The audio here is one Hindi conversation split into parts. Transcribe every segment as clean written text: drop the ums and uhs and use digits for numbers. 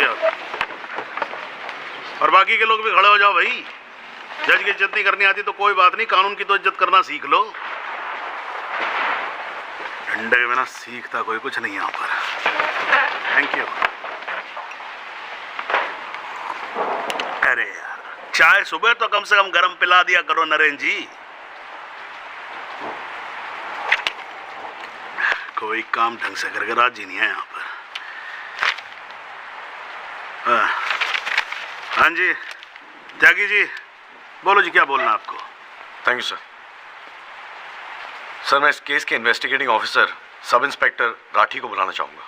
भी आप। और बाकी के लोग भी खड़े हो जाओ भाई। जज की इज्जत नहीं करनी आती तो कोई बात नहीं, कानून की तो इज्जत करना सीख लो। डंडे के बिना सीखता कोई कुछ नहीं यहाँ पर। Thank you. अरे यार, चाय सुबह तो कम से कम गर्म पिला दिया करो नरेन जी। कोई काम ढंग से करके राजी नहीं है यहाँ पर। हाँ जी त्यागी जी, बोलो जी, क्या बोलना आपको? Thank you sir. सर, मैं इस केस के investigating officer sub inspector Rathi को बुलाना चाहूंगा।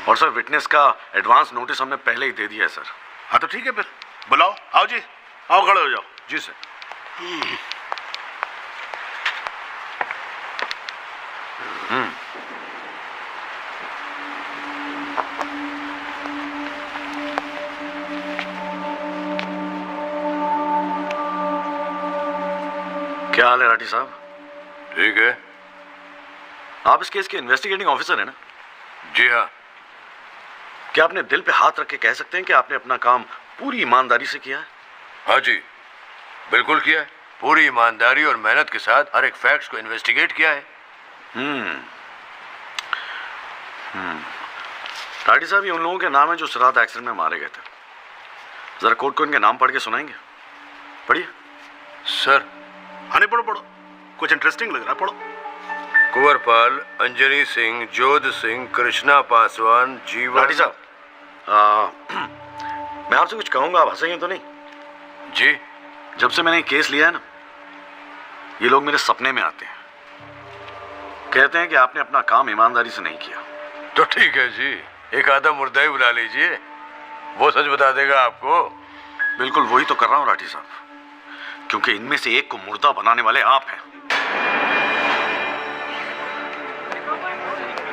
और सर, विटनेस का एडवांस नोटिस हमने पहले ही दे दिया है सर। हाँ तो ठीक है, फिर बुलाओ। आओ जी, आओ खड़े हो जाओ। जी सर। क्या हाल है राठी साहब? ठीक है। आप इस केस के इन्वेस्टिगेटिंग ऑफिसर हैं ना? जी हाँ। क्या आपने दिल पे हाथ रख के कह सकते हैं कि आपने अपना काम पूरी ईमानदारी से किया है? हाँ जी, बिल्कुल किया है। पूरी ईमानदारी और मेहनत के साथ हर एक फैक्ट्स को इन्वेस्टिगेट किया है। राठी साहब, ये उन लोगों के नाम है जो सिरात एक्सीडेंट में मारे गए थे। जरा कोर्ट को इनके नाम पढ़ के सुनाएंगे? पढ़िए। सर। हाँ नहीं, पढ़ो पढ़ो, कुछ इंटरेस्टिंग लग रहा है, पढ़ो। कुंवरपाल, अंजनी सिंह, जोध सिंह, कृष्णा पासवान, जीवन। राठी साहब, मैं आपसे कुछ कहूंगा, आप हंसेंगे तो नहीं? जी। जब से मैंने ये केस लिया है ना, ये लोग मेरे सपने में आते हैं। कहते हैं कि आपने अपना काम ईमानदारी से नहीं किया। तो ठीक है जी, एक आधा मुर्दा ही बुला लीजिए, वो सच बता देगा आपको। बिल्कुल वही तो कर रहा हूं राठी साहब, क्योंकि इनमें से एक को मुर्दा बनाने वाले आप हैं।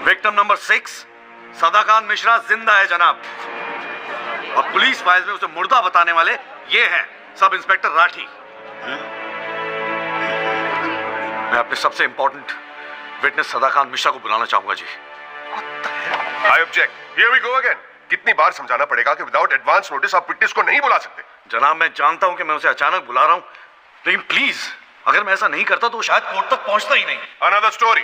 विक्टिम नंबर 6 सदाकांत मिश्रा जिंदा है जनाब, और पुलिस फाइल में उसे मुर्दा बताने वाले ये हैं सब इंस्पेक्टर राठी। मैं अपने सबसे इंपॉर्टेंट विटनेस सदाकांत मिश्रा को बुलाना चाहूंगा जी। I object. Here we go again. कितनी बार समझाना पड़ेगा कि विदाउट एडवांस नोटिस आप विटनेस को नहीं बुला सकते? जनाब, मैं जानता हूं कि मैं उसे अचानक बुला रहा हूं, लेकिन प्लीज अगर मैं ऐसा नहीं करता तो शायद कोर्ट तक पहुंचता ही नहीं। Another story.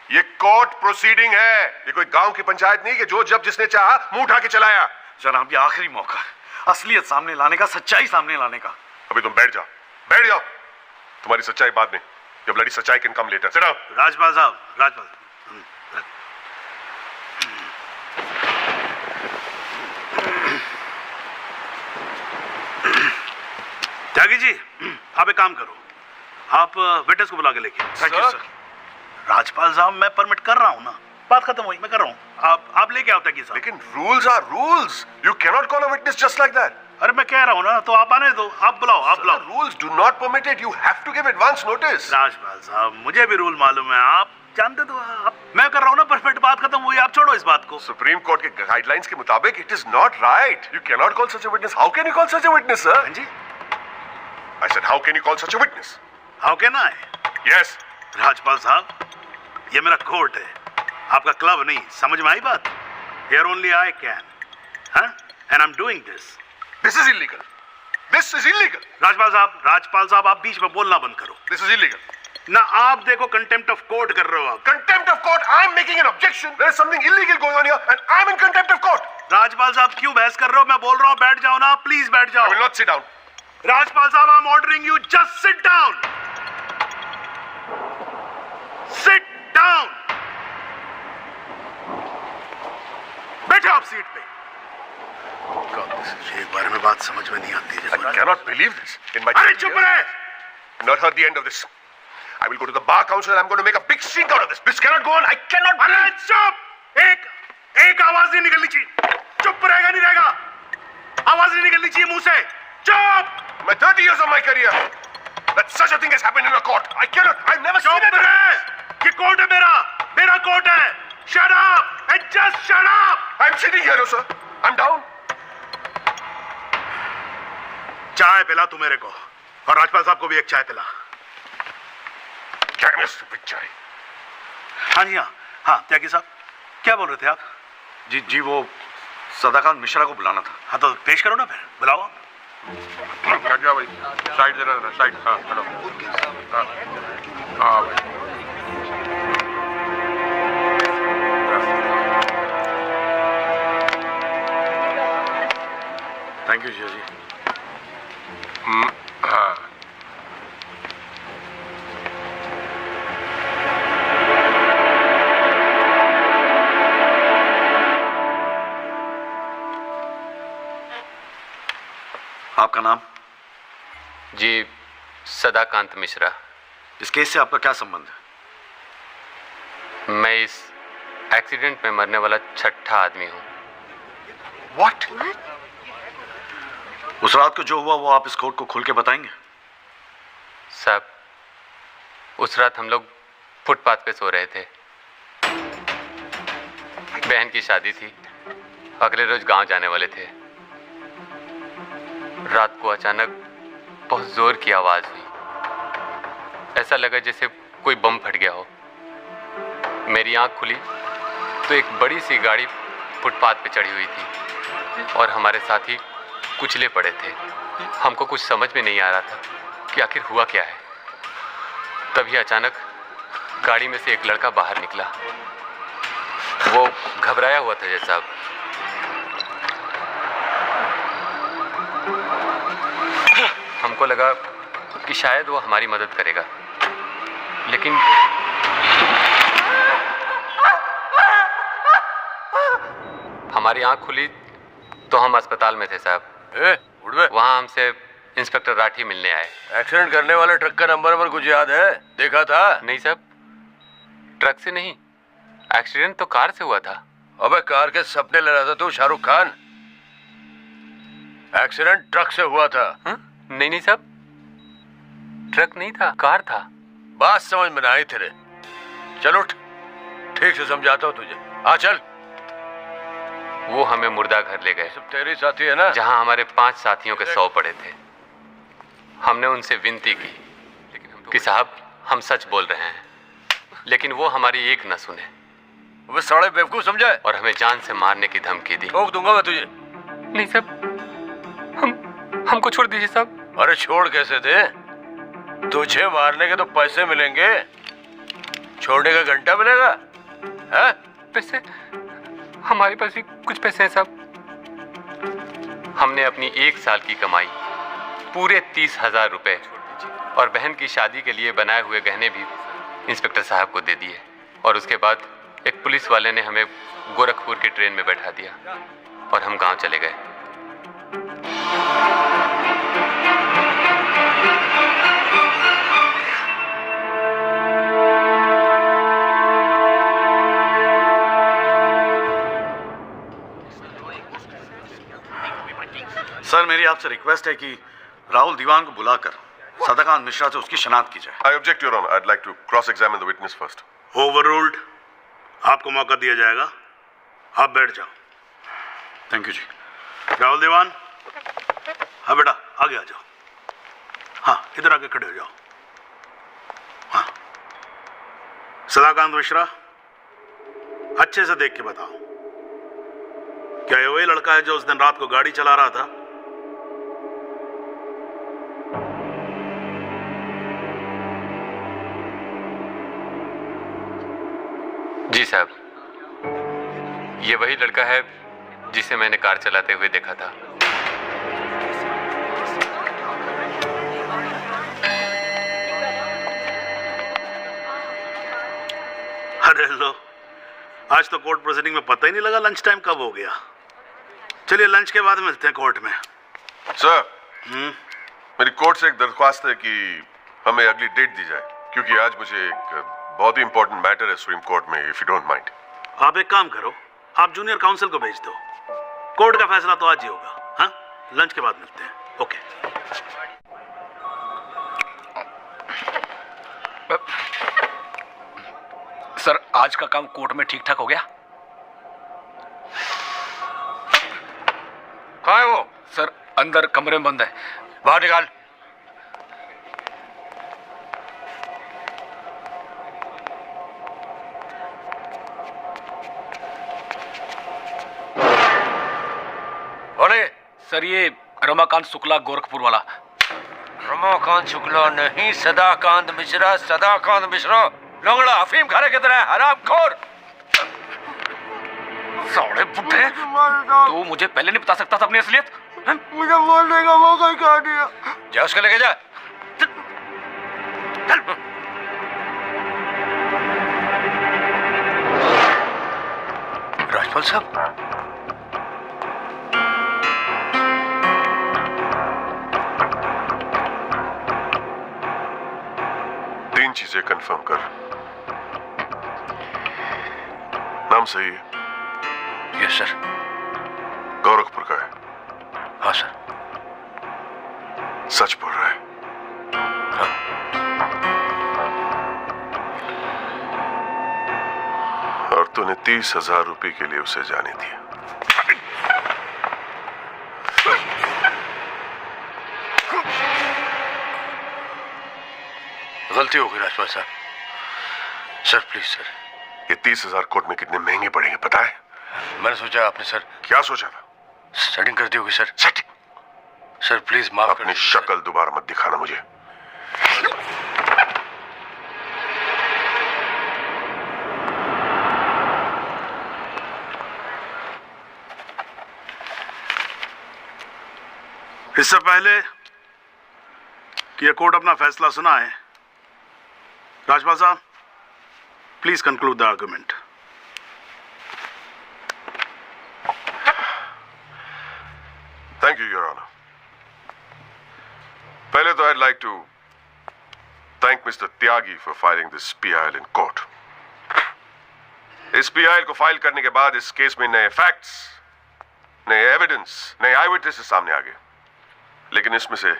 ये कोर्ट प्रोसीडिंग है, ये कोई गांव की पंचायत नहीं कि जो जब जिसने चाहा मुंह उठा के चलाया। जनाब, ये आखिरी मौका है असलियत सामने लाने का, सच्चाई सामने लाने का। अभी तुम बैठ जाओ, बैठ जाओ। तुम्हारी सच्चाई बाद में, जब लड़ी सच्चाई can come later. Sit down. Rajpal साहब, राजपाल। त्यागी जी, आप एक काम करो, आप विटनेस को बुला के लेके। Thank you sir. राजपाल साहब, मैं परमिट कर रहा हूँ ना, बात खत्म हुई, मैं कर रहा हूँ। आप लेके आओ त्यागी साहब। लेकिन rules are rules, you cannot call a witness just like that. अरे मैं कह रहा हूँ ना, तो आप आने दो, आप बुलाओ, आप बुलाओ। Rules do not permit it, you have to give advance notice. Rajpal साहब, मुझे भी रूल मालूम है, आप जानते तो आप। मैं कर रहा हूँ ना परमिट, बात खत्म हुई, आप छोड़ो इस बात को। सुप्रीम कोर्ट के गाइडलाइंस के मुताबिक it is not right, you cannot call such a witness. How can you call such a witness sir? हाँ जी, I said, how can you call such a witness? How can I? Yes. Rajpal साहब, ये मेरा कोर्ट है, आपका क्लब नहीं, समझ में आई बात? Here only I can, huh? And I'm doing this. This is illegal. This is illegal. Rajpal साहब, आप बीच में बोलना बंद करो। This is illegal. ना आप देखो कंटेम्प्ट ऑफ कोर्ट कर रहे हो आप। Contempt of court. I'm making an objection. There is something illegal going on here, and I'm in contempt of court. Rajpal साहब, क्यों बहस कर रहे हो? मैं बोल रहा हूँ, बैठ जाओ ना, प्लीज बैठ I जाओ। will not sit down. Rajpal साहब, I'm ordering you, just sit down. Sit down. बैठो आप सीट पे। एक बार में बात समझ में नहीं आती है। I cannot believe this. In my अरे चुप रहे। not heard the end of this. I will go to the bar council and I'm going to make a big stink out of this. This cannot go on. I cannot. अरे चुप! एक आवाज नहीं निकलनी चाहिए। चुप रहेगा नहीं रहेगा। आवाज नहीं निकलनी चाहिए मुंह से। चुप! My 30 years of my career, that such a thing has happened in a court. I cannot. I've never seen it. चुप रहे। ये कोर्ट है मेरा कोर्ट है। Shut up and just shut up. I'm sitting here, sir. I'm down. चाय पिला तू मेरे को, और राजपाल साहब को भी एक चाय पिला। Damn you, stupid chai. हाँ जी, हाँ त्यागी साहब, क्या बोल रहे थे आप? जी वो सदाकांत मिश्रा को बुलाना था। हाँ तो पेश करो ना, फिर बुलाओ। हट जाओ भाई, साइड जरा जरा, साइड। हाँ हेलो। हाँ हाँ भाई। थैंक यू जिया जी। हाँ आपका नाम? जी, सदाकांत मिश्रा। इस केस से आपका क्या संबंध है? मैं इस एक्सीडेंट में मरने वाला छठा आदमी हूँ। What? उस रात को जो हुआ वो आप इस कोर्ट को खुल के बताएंगे? साहब, उस रात हम लोग फुटपाथ पे सो रहे थे। बहन की शादी थी, अगले रोज गांव जाने वाले थे। रात को अचानक बहुत जोर की आवाज हुई। ऐसा लगा जैसे कोई बम फट गया हो। मेरी आंख खुली तो एक बड़ी सी गाड़ी फुटपाथ पे चढ़ी हुई थी और हमारे साथी कुचले पड़े थे। हमको कुछ समझ में नहीं आ रहा था कि आखिर हुआ क्या है। तभी अचानक गाड़ी में से एक लड़का बाहर निकला। वो घबराया हुआ था जैसा। हमको लगा कि शायद वो हमारी मदद करेगा, लेकिन हमारी आंख खुली तो हम अस्पताल में थे साहब। उठ बे। वहाँ हमसे इंस्पेक्टर राठी मिलने आए। एक्सीडेंट करने वाले ट्रक का नंबर कुछ याद है? देखा था? नहीं साहब, ट्रक से नहीं, एक्सीडेंट तो कार से हुआ था। अबे कार के सपने ले रहा था तू, शाहरुख खान। एक्सीडेंट ट्रक से हुआ था। नहीं नहीं साहब, ट्रक नहीं था, कार था। बात समझ में ना आई तेरे। चल उठ, ठीक से समझाता हूँ तुझे। आ चल। वो हमें मुर्दा घर ले गए। सब तेरे साथी है ना? जहाँ हमारे 5 साथियों के 100 पड़े थे। हमने उनसे विनती की कि साहब हम सच बोल रहे हैं, लेकिन वो हमारी एक न सुने। वो साले बेवकूफ समझा है और हमें जान से मारने की धमकी दी। ठोक दूंगा मैं तुझे। नहीं साहब, हमको छोड़ दीजिए साहब। अरे छोड़ कैसे दे? तुझे मारने के तो पैसे मिलेंगे, छोड़ने का घंटा मिलेगा? है? पैसे? हमारे पास भी कुछ पैसे हैं साहब। हमने अपनी 1 साल की कमाई पूरे 30,000 रुपए और बहन की शादी के लिए बनाए हुए गहने भी इंस्पेक्टर साहब को दे दिए। और उसके बाद एक पुलिस वाले ने हमें गोरखपुर की ट्रेन में बैठा दिया और हम गांव चले गए। सर, मेरी आपसे रिक्वेस्ट है कि राहुल दीवान को बुलाकर सदाकांत मिश्रा से उसकी शनाख्त की जाए। I object, Your Honor. I'd like to cross-examine the witness first. Overruled. आपको मौका दिया जाएगा, आप बैठ जाओ। थैंक यू जी। राहुल दीवान, हाँ बेटा आगे आ जाओ। हाँ इधर आके खड़े हो जाओ। हाँ सदाकांत मिश्रा, अच्छे से देख के बताओ, क्या ये वही लड़का है जो उस दिन रात को गाड़ी चला रहा था? जी साहब, ये वही लड़का है जिसे मैंने कार चलाते हुए देखा था। अरे लो, आज तो कोर्ट प्रोसीडिंग में पता ही नहीं लगा लंच टाइम कब हो गया। चलिए लंच के बाद मिलते हैं कोर्ट में। सर, मेरी कोर्ट से एक दरख्वास्त है कि हमें अगली डेट दी जाए, क्योंकि आज मुझे एक बहुत ही इंपॉर्टेंट मैटर है सुप्रीम कोर्ट में, इफ यू डोंट माइंड। आप एक काम करो, आप जूनियर काउंसिल को भेज दो। कोर्ट का फैसला तो आज ही होगा। हाँ, लंच के बाद मिलते हैं। ओके। सर, आज का काम कोर्ट में ठीक ठाक हो गया? कहाँ है वो? सर, अंदर कमरे में बंद है। बाहर निकाल। कौन है? सर ये रमाकांत शुक्ला गोरखपुर वाला। रमाकांत शुक्ला नहीं, सदाकांत मिश्रा। सदाकांत मिश्रा लंगड़ा अफीम खाने की तरह हरामखोर। साले बुड्ढे, तो मुझे पहले नहीं बता सकता था अपनी असलियत? मुझे बोलने का मौका ही कहा दिया। जा उसको लेके जा। राजपाल साहब, तीन चीजें कंफर्म कर। नाम सही है? Yes sir. गोरखपुर का है? हाँ सर। सच बोल रहा है? हाँ। और तूने 30,000 रुपए के लिए उसे जाने दिया। गलती हो गई राजपाल साहब। Sir please sir. ये 30,000 कोर्ट में कितने महंगे पड़ेंगे पता है? मैंने सोचा आपने सर क्या सोचा था? सेटिंग कर दी होगी सर। सेटिंग? सर प्लीज माफ कर अपनी दीजिए, शक्ल दोबारा मत दिखाना मुझे। इससे पहले कि यह कोर्ट अपना फैसला सुनाए, राजपाल साहब please conclude the argument. Thank you your honour. पहले तो I'd like to thank Mr. Tyagi for filing this PIL in court. इस PIL को फाइल करने के बाद इस केस में नए फैक्ट्स, नए एविडेंस, नए आई विटनेसेस सामने आ गए। लेकिन इसमें से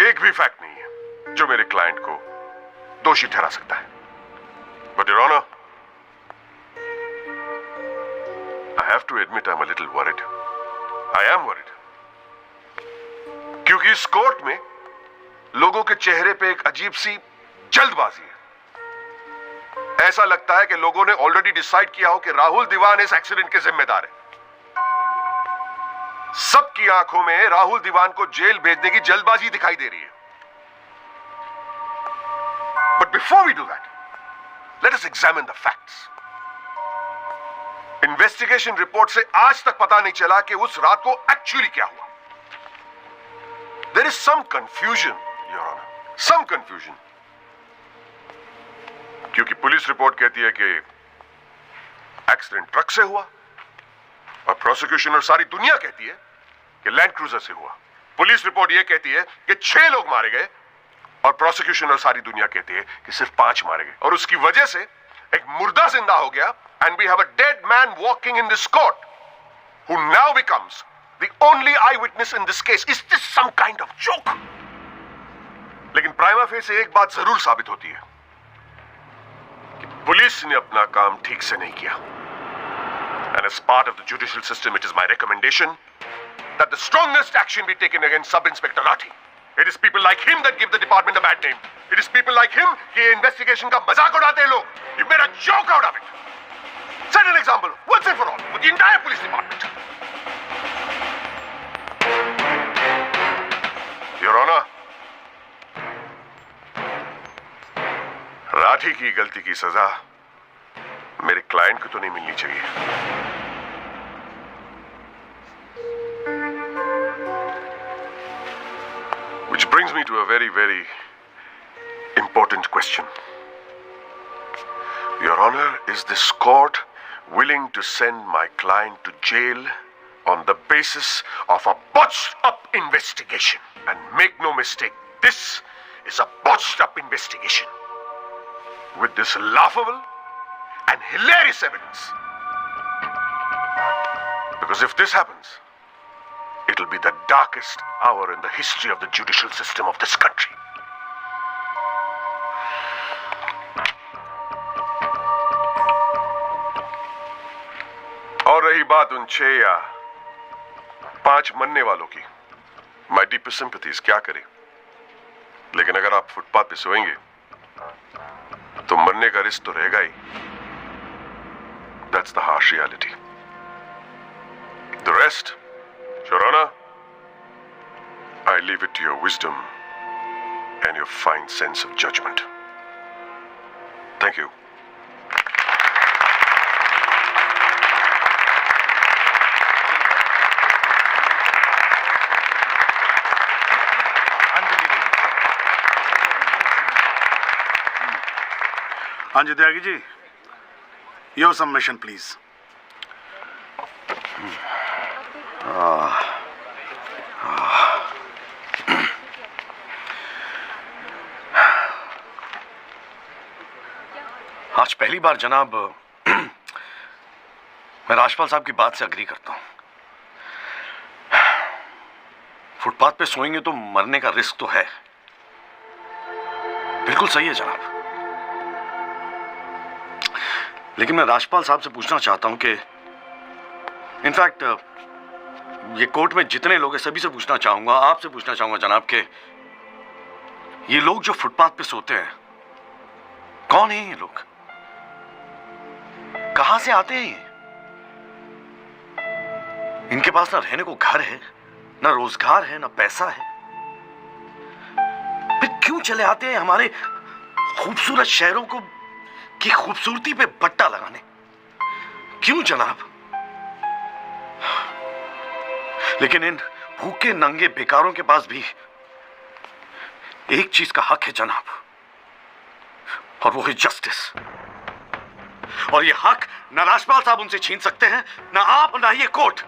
एक भी फैक्ट नहीं है जो मेरे क्लाइंट को दोषी ठहरा सकता है। But your honour, I have to admit I'm a little worried. I am worried. क्योंकि इस कोर्ट में लोगों के चेहरे पे एक अजीब सी जल्दबाजी है। ऐसा लगता है कि लोगों ने ऑलरेडी डिसाइड किया हो कि राहुल दीवान इस एक्सीडेंट के जिम्मेदार है। सबकी आंखों में राहुल दीवान को जेल भेजने की जल्दबाजी दिखाई दे रही है। But before we do that, let us examine the facts. Investigation report से आज तक पता नहीं चला कि उस रात को एक्चुअली क्या हुआ। There is some confusion your honour, some confusion. क्योंकि पुलिस रिपोर्ट कहती है कि एक्सीडेंट ट्रक से हुआ और प्रोसिक्यूशन और सारी दुनिया कहती है कि लैंड क्रूजर से हुआ। पुलिस रिपोर्ट यह कहती है कि 6 लोग मारे गए और प्रोसिक्यूशन और सारी दुनिया कहती है कि सिर्फ 5 मारे गए। और उसकी वजह से एक मुर्दा जिंदा हो गया and we have a dead man walking in this court who now becomes the only eyewitness in this case. Is this some kind of joke? लेकिन प्राइमा फेसी एक बात जरूर साबित होती है कि पुलिस ने अपना काम ठीक से नहीं किया। And as part of the judicial system, it is my recommendation that the strongest action be taken against Sub-Inspector Rathi. It is people like him that give the department a bad name. It is people like him कि investigation का मजाक उड़ाते हैं लोग। You made a joke out of it. Set an example once and for all with the entire police department. Your Honor, Rathi की गलती की सजा मेरे क्लाइंट को तो नहीं मिलनी चाहिए। Which brings me to a very, very important question. Your Honor, is this court willing to send my client to jail on the basis of a botched up investigation? And make no mistake, this is a botched up investigation with this laughable and hilarious evidence. Because if this happens, it'll be the darkest hour in the history of the judicial system of this country. और रही बात उन 6 या 5 मरने वालों की, माई डीपेस्ट सिंपैथीज, क्या करें। लेकिन अगर आप फुटपाथ पे सोएंगे तो मरने का रिस्क तो रहेगा ही। That's the harsh reality. The rest Sharana, I leave it to your wisdom and your fine sense of judgment. Thank you. Anjali Tyagi ji, your submission please. आज पहली बार जनाब मैं राजपाल साहब की बात से अग्री करता हूं। फुटपाथ पे सोएंगे तो मरने का रिस्क तो है, बिल्कुल सही है जनाब। लेकिन मैं राजपाल साहब से पूछना चाहता हूं कि इनफैक्ट ये कोर्ट में जितने लोग हैं सभी से पूछना चाहूंगा, आपसे पूछना चाहूंगा जनाब कि ये लोग जो फुटपाथ पे सोते हैं कौन है? ये लोग कहां से आते हैं? ये इनके पास ना रहने को घर है, ना रोजगार है, ना पैसा है, फिर क्यों चले आते हैं हमारे खूबसूरत शहरों को की खूबसूरती पे बट्टा लगाने? क्यों जनाब? लेकिन इन भूखे नंगे बेकारों के पास भी एक चीज का हक है जनाब, और वो है जस्टिस। और ये हक ना राजपाल साहब उनसे छीन सकते हैं, ना आप, ना ये कोर्ट,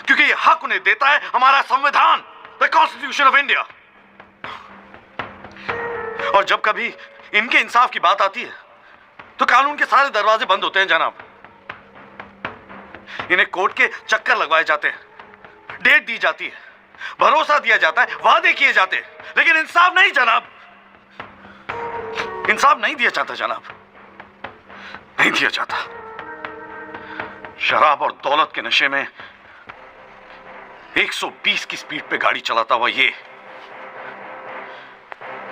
क्योंकि ये हक उन्हें देता है हमारा संविधान, द कॉन्स्टिट्यूशन ऑफ इंडिया। और जब कभी इनके इंसाफ की बात आती है तो कानून के सारे दरवाजे बंद होते हैं जनाब। इन्हें कोर्ट के चक्कर लगवाए जाते हैं, डेट दी जाती है, भरोसा दिया जाता है, वादे किए जाते हैं, लेकिन इंसाफ नहीं जनाब, इंसाफ नहीं दिया जाता जनाब, नहीं दिया जाता। शराब और दौलत के नशे में 120 की स्पीड पे गाड़ी चलाता हुआ ये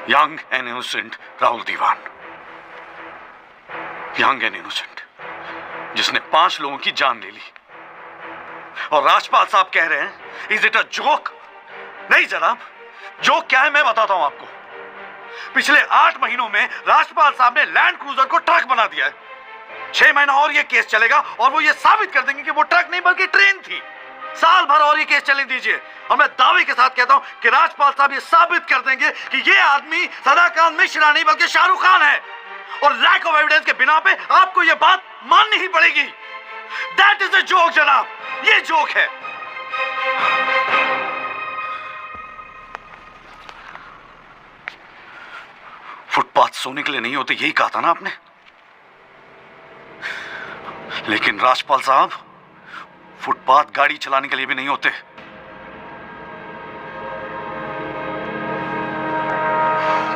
young and innocent Rahul Diwan, young and innocent, जिसने 5 लोगों की जान ले ली। और राजपाल साहब कह रहे हैं इज इट अ जोक? नहीं जनाब, जोक क्या है मैं बताता हूं आपको। पिछले 8 महीनों में राजपाल साहब ने लैंड क्रूजर को ट्रक बना दिया है। 6 महीना और ये केस चलेगा और वो ये साबित कर देंगे कि वो ट्रक नहीं बल्कि ट्रेन थी। साल भर और ये केस चलने दीजिए और मैं दावे के साथ कहता हूं कि राजपाल साहब ये साबित कर देंगे कि ये आदमी सदाकांत मिश्रा नहीं बल्कि शाहरुख खान है। और लैक ऑफ एविडेंस के बिना पे आपको ये बात माननी ही पड़ेगी। दैट इज अ जोक जनाब, ये जोक है। फुटपाथ सोने के लिए नहीं होते, यही कहा था ना आपने। लेकिन राजपाल साहब फुटपाथ गाड़ी चलाने के लिए भी नहीं होते।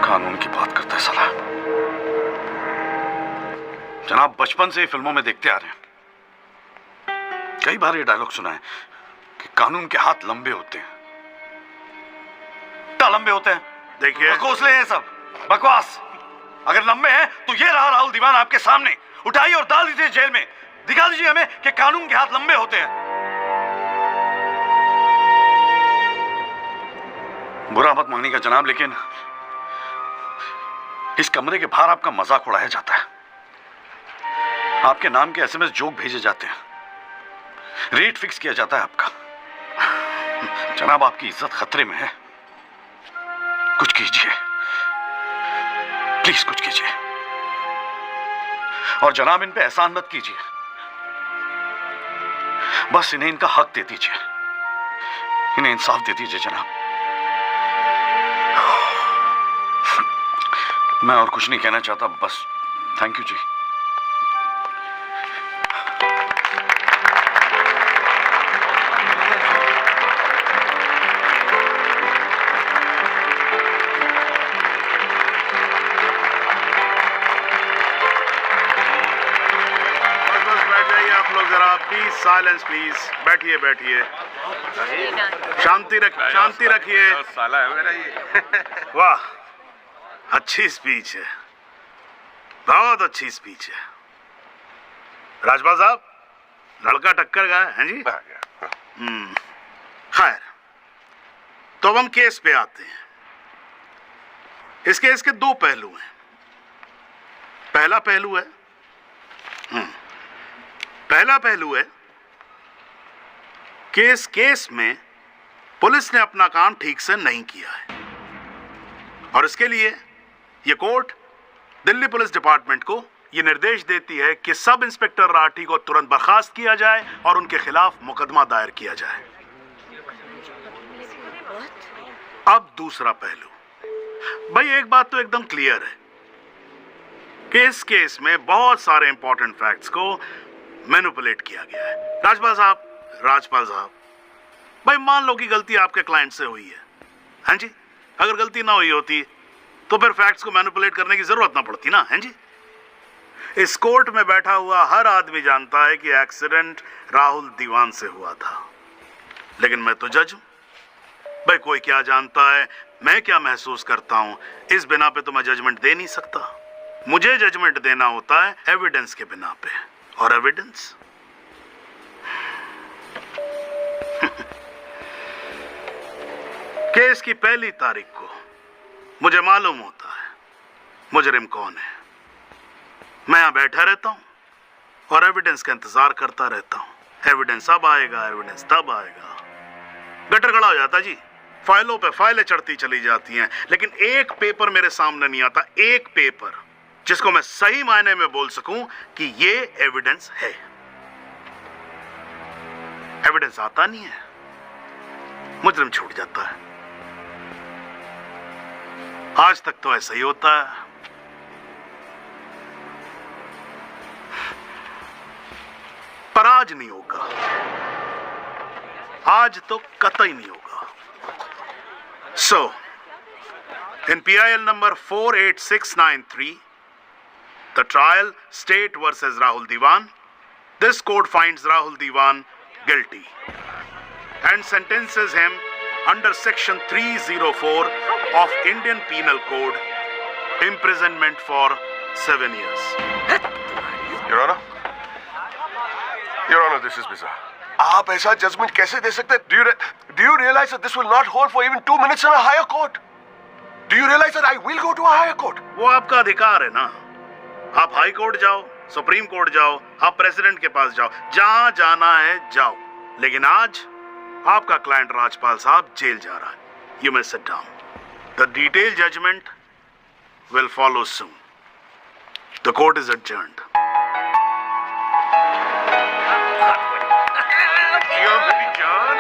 कानून की बात करता है साला। जनाब बचपन से फिल्मों में देखते आ रहे हैं, कई बार ये डायलॉग सुना है कि कानून के हाथ लंबे होते हैं। क्या लंबे होते हैं? देखिए घोंसले हैं सब, बकवास। अगर लंबे हैं तो ये रहा राहुल दीवान आपके सामने, उठाइए और डाल दीजिए जेल में। दिखा दीजिए हमें कि कानून के हाथ लंबे होते हैं। बुरा मत मानिएगा जनाब, लेकिन इस कमरे के बाहर आपका मजाक उड़ाया जाता है, आपके नाम के एसएमएस जोक भेजे जाते हैं, रेट फिक्स किया जाता है आपका। जनाब आपकी इज्जत खतरे में है, कुछ कीजिए प्लीज, कुछ कीजिए। और जनाब इन पे एहसान मत कीजिए, बस इन्हें इनका हक दे दीजिए, इन्हें इंसाफ दे दीजिए जनाब। मैं और कुछ नहीं कहना चाहता, बस थैंक यू जी। प्लीज साइलेंस प्लीज, बैठिए बैठिए, शांति रखिए। साला है मेरा ये। वाह, अच्छी स्पीच है, बहुत अच्छी स्पीच है। राजपाल साहब, लड़का टक्कर गया है जी। खैर, तो अब हम केस पे आते हैं। इस केस के दो पहलू हैं। पहला पहलू है कि इस केस में पुलिस ने अपना काम ठीक से नहीं किया है, और इसके लिए यह कोर्ट दिल्ली पुलिस डिपार्टमेंट को यह निर्देश देती है कि सब इंस्पेक्टर राठी को तुरंत बर्खास्त किया जाए और उनके खिलाफ मुकदमा दायर किया जाए। अब दूसरा पहलू, भाई एक बात तो एकदम क्लियर है कि इस केस में बहुत सारे इंपॉर्टेंट फैक्ट्स को मैनिपुलेट किया गया है। राजपाल साहब, भाई मान लो कि गलती आपके क्लाइंट से हुई है, हैं जी? अगर गलती ना हुई होती तो फिर फैक्ट्स को मैनिपुलेट करने की जरूरत ना पड़ती ना, हैं जी? इस कोर्ट में बैठा हुआ हर आदमी जानता है कि एक्सीडेंट राहुल दीवान से हुआ था, लेकिन मैं तो जज हूं। भाई कोई क्या जानता है मैं क्या महसूस करता हूं, इस बिना पे तो मैं जजमेंट दे नहीं सकता। मुझे जजमेंट देना होता है एविडेंस के बिना पे, और एविडेंस केस की पहली तारीख को मुझे मालूम होता है मुजरिम कौन है। मैं यहां बैठा रहता हूं और एविडेंस का इंतजार करता रहता हूं। एविडेंस अब आएगा, एविडेंस तब आएगा। गटर खड़ा हो जाता जी, फाइलों पे फाइलें चढ़ती चली जाती हैं, लेकिन एक पेपर मेरे सामने नहीं आता, एक पेपर जिसको मैं सही मायने में बोल सकूं कि ये एविडेंस है। एविडेंस आता नहीं है, मुजरिम छूट जाता है। आज तक तो ऐसा ही होता है। पर आज नहीं होगा, आज तो कतई नहीं होगा। So, in PIL number 48693, the trial State versus Rahul Diwan, this court finds Rahul Diwan guilty and sentences him under section 304 of Indian Penal Code, imprisonment for 7 years. Your Honor, this is bizarre. आप ऐसा जजमेंट कैसे दे सकते हैं? Do you realize that this will not hold for even 2 minutes in a higher court? Do you realize that I will go to a higher court? वो आपका अधिकार है ना। आप हाई कोर्ट जाओ, सुप्रीम कोर्ट जाओ, आप प्रेसिडेंट के पास जाओ, जहां जाना है जाओ। लेकिन आज आपका क्लाइंट राजपाल साहब जेल जा रहा है। You may sit down. The detailed judgment will follow soon. The court is adjourned. मेरी जान